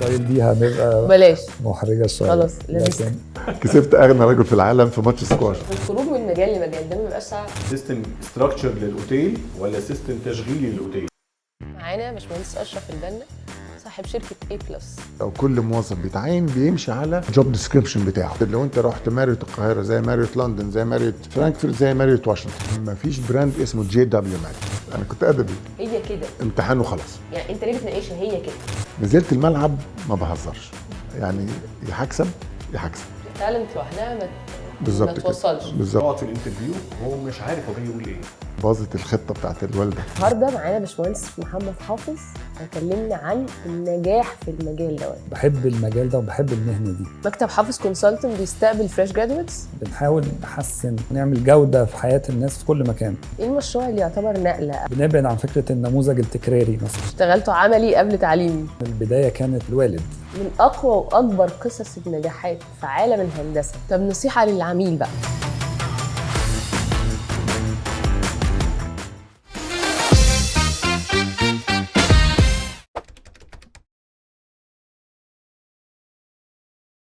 الستايل دي هنبقى بلاش محرجه شويه. خلاص، لبست. لكن كسبت اغنى رجل في العالم في ماتش سكواش. الخروج من مجال لمجال ده ما بيبقاش صعب. سيستم ستراكشر للاوتيل ولا سيستم تشغيلي للاوتيل؟ معانا باشمهندس اشرف البنا صاحب شركه اي بلس. او كل موظف بيتعين بيمشي على جوب ديسكريبشن بتاعه. لو انت رحت ماريوت القاهره زي ماريوت لندن زي ماريوت فرانكفورت زي ماريوت واشنطن، مفيش براند اسمه جي دبليو ماريوت. انا كنت ادبي، هي كده امتحان وخلاص. يعني، انت ليه بتناقشها؟ هي كده. نزلت الملعب ما بهزرش، يعني يا هكسب يا هكسب. التالنت لوحدها ما بالظبط ما كده. توصلش. بالظبط. يقعد في الانترفيو وهو مش عارف هو جاي يقول ايه. باظت الخطه بتاعت الوالده. النهارده معانا باشمهندس محمد حافظ هيكلمنا عن النجاح في المجال دوت. بحب المجال ده وبحب المهنه دي. مكتب حافظ كونسلتنت بيستقبل فريش جرادويتس. بنحاول نحسن نعمل جوده في حياه الناس في كل مكان. ايه المشروع اللي يعتبر نقله؟ بنبعد عن فكره النموذج التكراري مثلا. اشتغلته عملي قبل تعليمي. البدايه كانت الوالد. من اقوى واكبر قصص النجاحات في عالم الهندسه. طب نصيحه للعميل بقى.